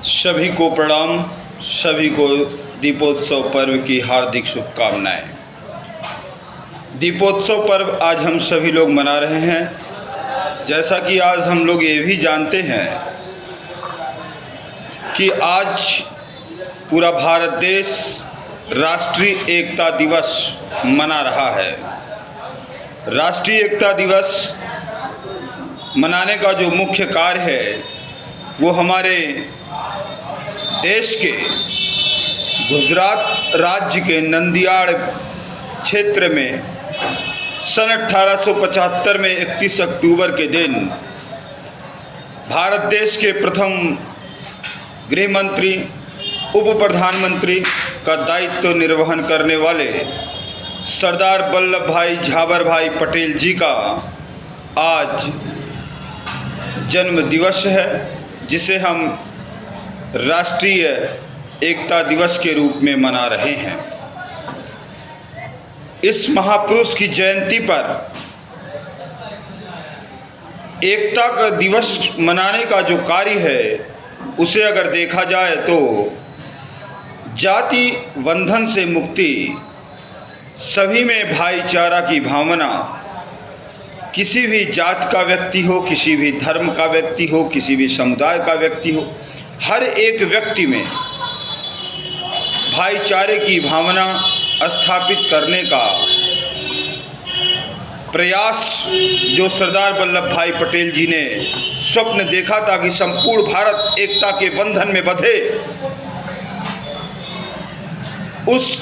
सभी को प्रणाम। सभी को दीपोत्सव पर्व की हार्दिक शुभकामनाएं। दीपोत्सव पर्व आज हम सभी लोग मना रहे हैं। जैसा कि आज हम लोग ये भी जानते हैं कि आज पूरा भारत देश राष्ट्रीय एकता दिवस मना रहा है। राष्ट्रीय एकता दिवस मनाने का जो मुख्य कार्य है वो हमारे देश के गुजरात राज्य के नंदियाड़ क्षेत्र में सन 1875 में 31 अक्टूबर के दिन भारत देश के प्रथम गृह मंत्री उप प्रधानमंत्री का दायित्व निर्वहन करने वाले सरदार वल्लभ भाई झाबर भाई पटेल जी का आज जन्म दिवस है, जिसे हम राष्ट्रीय एकता दिवस के रूप में मना रहे हैं। इस महापुरुष की जयंती पर एकता का दिवस मनाने का जो कार्य है उसे अगर देखा जाए तो जाति बंधन से मुक्ति, सभी में भाईचारा की भावना, किसी भी जात का व्यक्ति हो, किसी भी धर्म का व्यक्ति हो, किसी भी समुदाय का व्यक्ति हो, हर एक व्यक्ति में भाईचारे की भावना स्थापित करने का प्रयास जो सरदार वल्लभ भाई पटेल जी ने स्वप्न देखा था कि संपूर्ण भारत एकता के बंधन में बंधे, उस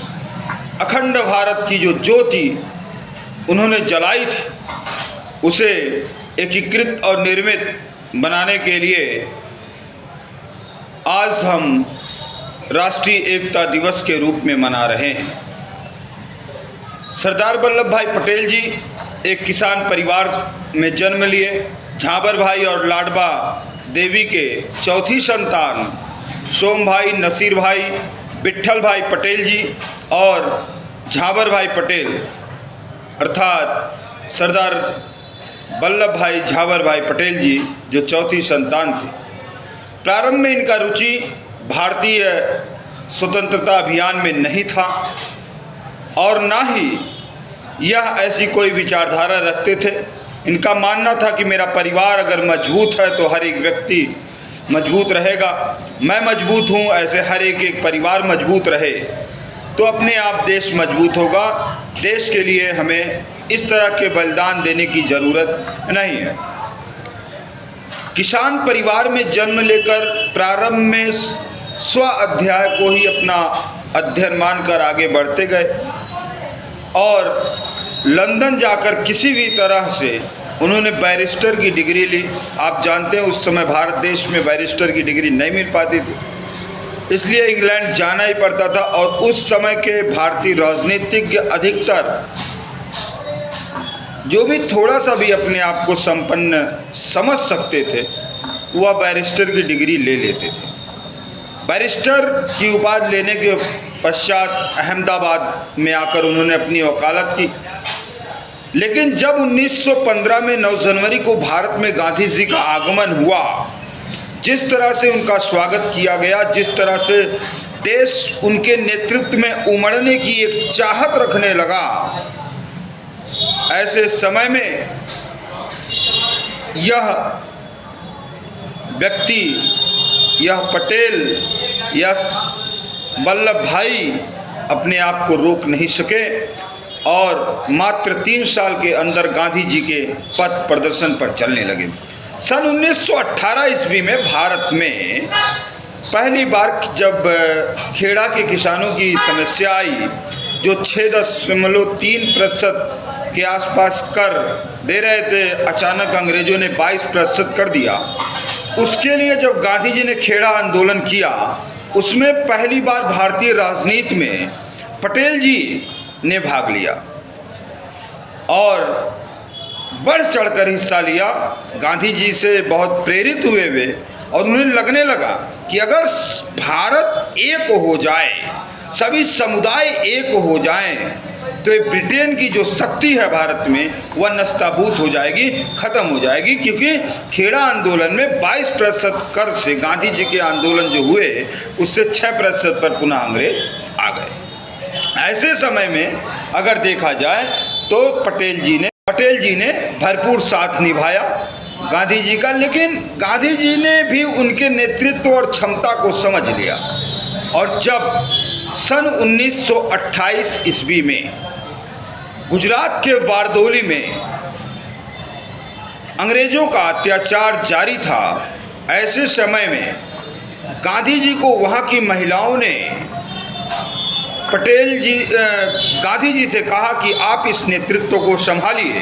अखंड भारत की जो ज्योति उन्होंने जलाई थी उसे एकीकृत और निर्मित बनाने के लिए आज हम राष्ट्रीय एकता दिवस के रूप में मना रहे हैं। सरदार वल्लभ भाई पटेल जी एक किसान परिवार में जन्म लिए। झाबर भाई और लाडबा देवी के चौथी संतान सोम भाई, नसीर भाई, विट्ठल भाई पटेल जी और झाबर भाई पटेल अर्थात सरदार वल्लभ भाई झाबर भाई पटेल जी जो चौथी संतान थे। प्रारंभ में इनका रुचि भारतीय स्वतंत्रता अभियान में नहीं था और ना ही यह ऐसी कोई विचारधारा रखते थे। इनका मानना था कि मेरा परिवार अगर मजबूत है तो हर एक व्यक्ति मजबूत रहेगा, मैं मजबूत हूँ, ऐसे हर एक परिवार मजबूत रहे तो अपने आप देश मजबूत होगा। देश के लिए हमें इस तरह के बलिदान देने की ज़रूरत नहीं है। किसान परिवार में जन्म लेकर प्रारंभ में स्व अध्याय को ही अपना अध्ययन मानकर आगे बढ़ते गए और लंदन जाकर किसी भी तरह से उन्होंने बैरिस्टर की डिग्री ली। आप जानते हैं उस समय भारत देश में बैरिस्टर की डिग्री नहीं मिल पाती थी, इसलिए इंग्लैंड जाना ही पड़ता था। और उस समय के भारतीय राजनीतिज्ञ अधिकतर जो भी थोड़ा सा भी अपने आप को संपन्न समझ सकते थे वह बैरिस्टर की डिग्री ले लेते थे। बैरिस्टर की उपाधि लेने के पश्चात अहमदाबाद में आकर उन्होंने अपनी वकालत की। लेकिन जब 1915 में 9 जनवरी को भारत में गांधी जी का आगमन हुआ, जिस तरह से उनका स्वागत किया गया, जिस तरह से देश उनके नेतृत्व में उमड़ने की एक चाहत रखने लगा, ऐसे समय में यह व्यक्ति, यह पटेल, यह वल्लभ भाई अपने आप को रोक नहीं सके और मात्र 3 साल के अंदर गांधी जी के पथ प्रदर्शन पर चलने लगे। सन 1918 ईस्वी में भारत में पहली बार जब खेड़ा के किसानों की समस्या आई जो 6.3% के आसपास कर दे रहे थे, अचानक अंग्रेजों ने 22% कर दिया। उसके लिए जब गांधी जी ने खेड़ा आंदोलन किया, उसमें पहली बार भारतीय राजनीति में पटेल जी ने भाग लिया और बढ़ चढ़कर हिस्सा लिया। गांधी जी से बहुत प्रेरित हुए वे और उन्हें लगने लगा कि अगर भारत एक हो जाए, सभी समुदाय एक हो जाएं, तो ये ब्रिटेन की जो शक्ति है भारत में वह नस्ताबूत हो जाएगी, ख़त्म हो जाएगी। क्योंकि खेड़ा आंदोलन में 22% कर से गांधी जी के आंदोलन जो हुए उससे 6% पर पुनः अंग्रेज आ गए। ऐसे समय में अगर देखा जाए तो पटेल जी ने भरपूर साथ निभाया गांधी जी का, लेकिन गांधी जी ने भी उनके नेतृत्व और क्षमता को समझ लिया। और जब सन 1928 ईस्वी में गुजरात के बारदोली में अंग्रेजों का अत्याचार जारी था, ऐसे समय में गांधी जी को वहाँ की महिलाओं ने गांधी जी से कहा कि आप इस नेतृत्व को संभालिए।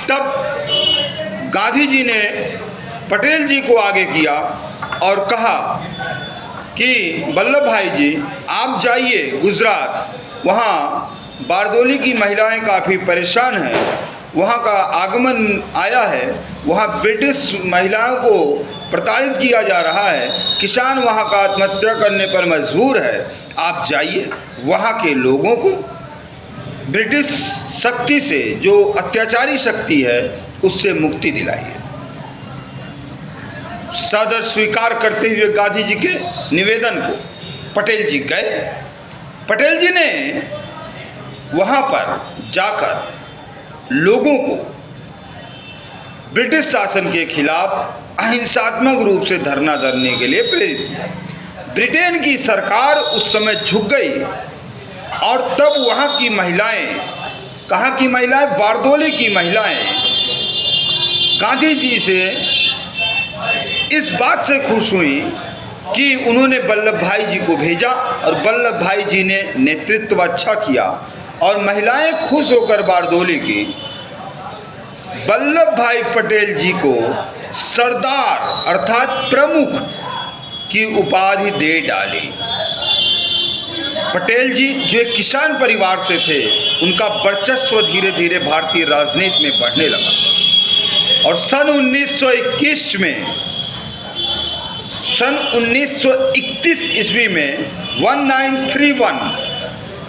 तब गांधी जी ने पटेल जी को आगे किया और कहा कि वल्लभ भाई जी आप जाइए गुजरात, वहाँ बारदोली की महिलाएं काफ़ी परेशान हैं, वहाँ का आगमन आया है, वहाँ ब्रिटिश महिलाओं को प्रताड़ित किया जा रहा है, किसान वहाँ का आत्महत्या करने पर मजबूर है, आप जाइए वहाँ के लोगों को ब्रिटिश शक्ति से, जो अत्याचारी शक्ति है, उससे मुक्ति दिलाइए। सादर स्वीकार करते हुए गांधी जी के निवेदन को पटेल जी गए। पटेल जी ने वहाँ पर जाकर लोगों को ब्रिटिश शासन के खिलाफ अहिंसात्मक रूप से धरना देने के लिए प्रेरित किया। ब्रिटेन की सरकार उस समय झुक गई और तब वहाँ की महिलाएं, कहाँ की महिलाएं, बारदोली की महिलाएं गांधी जी से इस बात से खुश हुई कि उन्होंने वल्लभ भाई जी को भेजा और वल्लभ भाई जी ने नेतृत्व अच्छा किया और महिलाएं खुश होकर बारदोली की वल्लभ भाई पटेल जी को सरदार अर्थात प्रमुख की उपाधि दे डाली। पटेल जी जो एक किसान परिवार से थे, उनका वर्चस्व धीरे धीरे भारतीय राजनीति में बढ़ने लगा और सन 1931 ईस्वी में 1931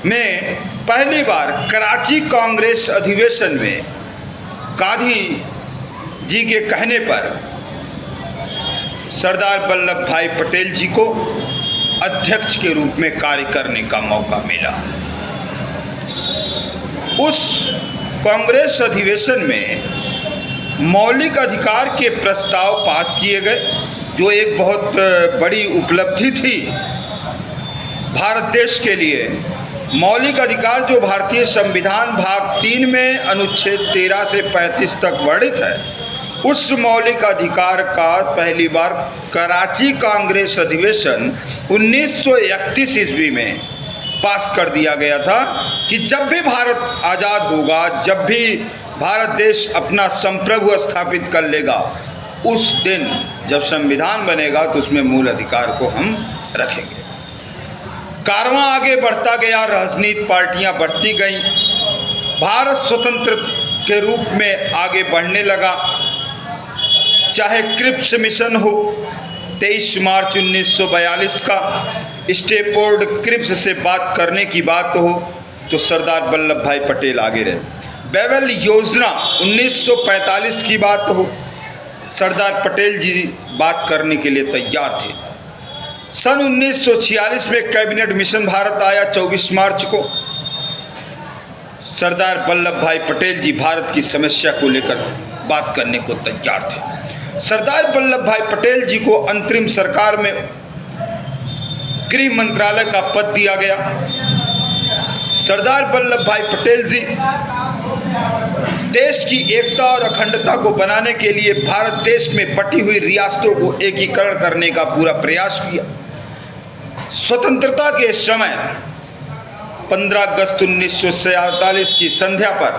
में पहली बार कराची कांग्रेस अधिवेशन में गांधी जी के कहने पर सरदार वल्लभ भाई पटेल जी को अध्यक्ष के रूप में कार्य करने का मौका मिला। उस कांग्रेस अधिवेशन में मौलिक अधिकार के प्रस्ताव पास किए गए, जो एक बहुत बड़ी उपलब्धि थी भारत देश के लिए। मौलिक अधिकार जो भारतीय संविधान भाग 3 में अनुच्छेद 13 से 35 तक वर्णित है, उस मौलिक अधिकार का पहली बार कराची कांग्रेस अधिवेशन 1931 ईस्वी में पास कर दिया गया था कि जब भी भारत आज़ाद होगा, जब भी भारत देश अपना संप्रभु स्थापित कर लेगा, उस दिन जब संविधान बनेगा तो उसमें मूल अधिकार को हम रखेंगे। कारवां आगे बढ़ता गया, राजनीतिक पार्टियां बढ़ती गईं, भारत स्वतंत्र के रूप में आगे बढ़ने लगा। चाहे क्रिप्स मिशन हो, 23 मार्च 1942 का स्टेपोर्ड क्रिप्स से बात करने की बात हो तो सरदार वल्लभ भाई पटेल आगे रहे। बेवल योजना 1945 की बात हो, सरदार पटेल जी बात करने के लिए तैयार थे। सन 1946 में कैबिनेट मिशन भारत आया 24 मार्च को। सरदार वल्लभ भाई पटेल जी भारत की समस्या को लेकर बात करने को तैयार थे। सरदार वल्लभ भाई पटेल जी को अंतरिम सरकार में गृह मंत्रालय का पद दिया गया। सरदार वल्लभ भाई पटेल जी देश की एकता और अखंडता को बनाने के लिए भारत देश में बटी हुई रियासतों को एकीकरण करने का पूरा प्रयास किया। स्वतंत्रता के समय 15 अगस्त 1947 की संध्या पर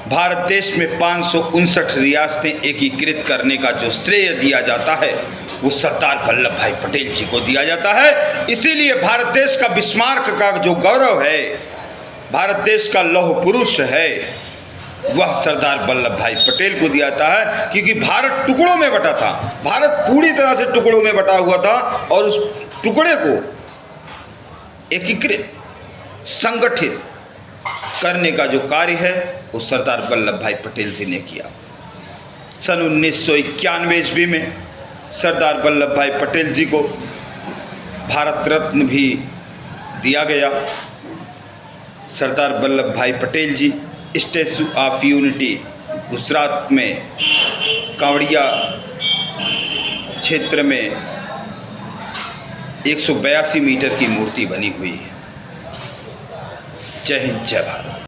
भारत देश में 559 रियासतें एकीकृत करने का जो श्रेय दिया जाता है वो सरदार वल्लभ भाई पटेल जी को दिया जाता है। इसीलिए भारत देश का बिस्मार्क का जो गौरव है, भारत देश का लौह पुरुष है, वह सरदार वल्लभ भाई पटेल को दिया जाता है। क्योंकि भारत टुकड़ों में बटा था, भारत पूरी तरह से टुकड़ों में बटा हुआ था और उस टुकड़े को एकीकृत संगठित करने का जो कार्य है वो सरदार वल्लभ भाई पटेल जी ने किया। सन 1991 ईस्वी में सरदार वल्लभ भाई पटेल जी को भारत रत्न भी दिया गया। सरदार वल्लभ भाई पटेल जी स्टैचू ऑफ यूनिटी गुजरात में कांवड़िया क्षेत्र में 182 मीटर की मूर्ति बनी हुई है। जय हिंद, जय भारत।